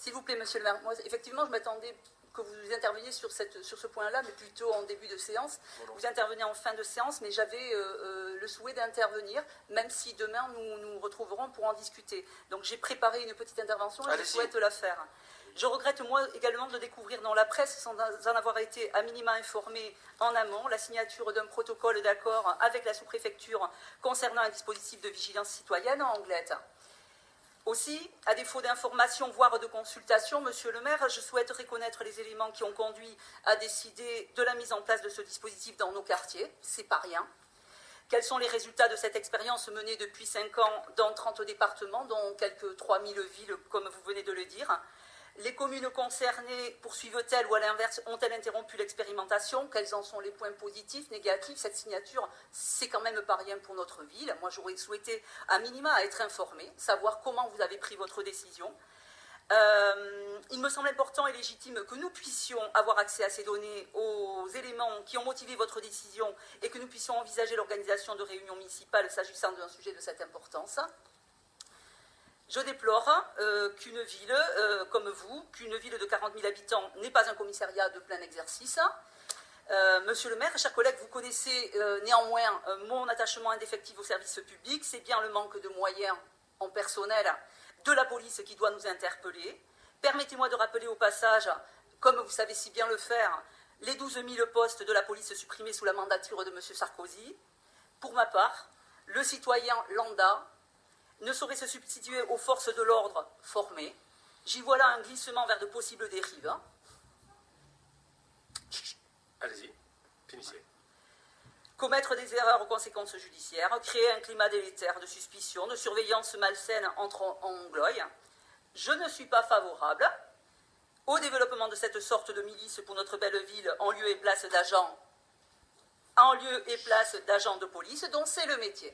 S'il vous plaît, monsieur le maire, moi, effectivement, je m'attendais que vous interveniez sur ce point-là, mais plutôt en début de séance. Vous intervenez en fin de séance, mais j'avais le souhait d'intervenir, même si demain nous nous retrouverons pour en discuter. Donc j'ai préparé une petite intervention et je souhaite la faire. Je regrette, moi, également de découvrir dans la presse, sans en avoir été à minima informé en amont, la signature d'un protocole d'accord avec la sous-préfecture concernant un dispositif de vigilance citoyenne en Anglette. Aussi, à défaut d'information, voire de consultation, monsieur le maire, je souhaiterais connaître les éléments qui ont conduit à décider de la mise en place de ce dispositif dans nos quartiers. C'est pas rien. Quels sont les résultats de cette expérience menée depuis 5 ans dans 30 départements, dont quelques 3000 villes, comme vous venez de le dire? Les communes concernées poursuivent-elles ou à l'inverse ont-elles interrompu l'expérimentation? Quels en sont les points positifs, négatifs? Cette signature, c'est quand même pas rien pour notre ville. Moi, j'aurais souhaité à minima être informée, savoir comment vous avez pris votre décision. Il me semble important et légitime que nous puissions avoir accès à ces données, aux éléments qui ont motivé votre décision et que nous puissions envisager l'organisation de réunions municipales s'agissant d'un sujet de cette importance. Je déplore qu'une ville comme vous, qu'une ville de 40 000 habitants n'ait pas un commissariat de plein exercice. Monsieur le maire, chers collègues, vous connaissez néanmoins mon attachement indéfectible au service public. C'est bien le manque de moyens en personnel de la police qui doit nous interpeller. Permettez-moi de rappeler au passage, comme vous savez si bien le faire, les 12 000 postes de la police supprimés sous la mandature de M. Sarkozy. Pour ma part, le citoyen lambda ne saurait se substituer aux forces de l'ordre formées. J'y vois là un glissement vers de possibles dérives. Allez-y, finissez. Commettre des erreurs aux conséquences judiciaires, créer un climat délétère de suspicion, de surveillance malsaine entre Anglois. Je ne suis pas favorable au développement de cette sorte de milice pour notre belle ville en lieu et place d'agents de police dont c'est le métier.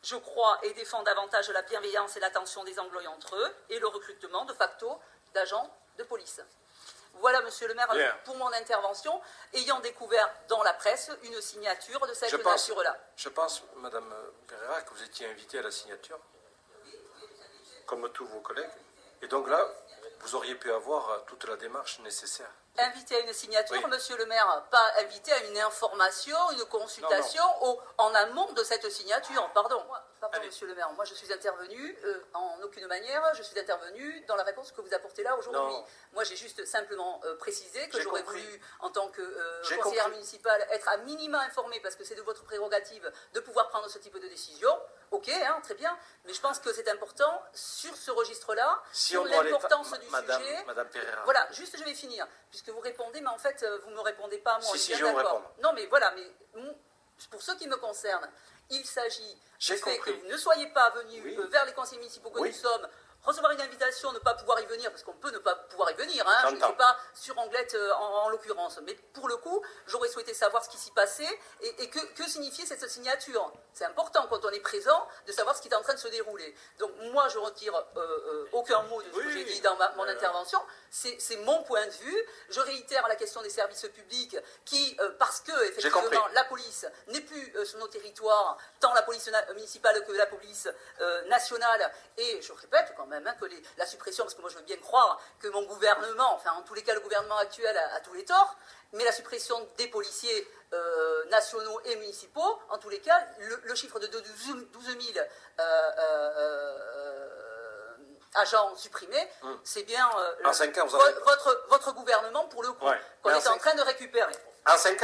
Je crois et défends davantage la bienveillance et l'attention des Anglois entre eux et le recrutement de facto d'agents de police. Voilà, monsieur le maire, pour mon intervention, ayant découvert dans la presse une signature de cette nature-là. Je pense, madame Pereira, que vous étiez invitée à la signature, comme tous vos collègues. Et donc là, vous auriez pu avoir toute la démarche nécessaire. Invité à une signature, oui. Monsieur le maire, pas invité à une information, une consultation en amont de cette signature. Pardon, monsieur le maire, moi je suis intervenu en aucune manière, je suis intervenu dans la réponse que vous apportez là aujourd'hui. Moi j'ai juste simplement précisé que j'aurais voulu, en tant que conseillère municipale, être à minima informée, parce que c'est de votre prérogative de pouvoir prendre ce type de décision. Ok, hein, très bien, mais je pense que c'est important sur ce registre-là, sur l'importance du sujet. Madame Pereira. Voilà, juste je vais finir, puisque vous répondez, mais en fait vous ne me répondez pas à moi. Si, je vais vous répondre. Non, mais voilà, mais pour ce qui me concerne, il s'agit du fait que vous ne soyez pas venu vers les conseils municipaux que nous sommes, recevoir une invitation, ne pas pouvoir y venir, parce qu'on peut ne pas pouvoir y venir, hein, je ne suis pas sur Anglette en l'occurrence, mais pour le coup, j'aurais souhaité savoir ce qui s'y passait et que signifiait cette signature. C'est important quand on est présent de savoir ce qui est en train de se dérouler. Donc moi, je retire aucun mot de ce que j'ai dit dans mon intervention, c'est mon point de vue. Je réitère la question des services publics qui, parce que effectivement la police n'est plus sur nos territoires, tant la police municipale que la police nationale, et je répète quand même, que la suppression, parce que moi je veux bien croire que mon gouvernement, enfin en tous les cas le gouvernement actuel a tous les torts, mais la suppression des policiers nationaux et municipaux, en tous les cas, le chiffre de 12 000 agents supprimés, c'est bien en 5 ans, votre gouvernement pour le coup, qu'on est en train de récupérer. En 5 ans,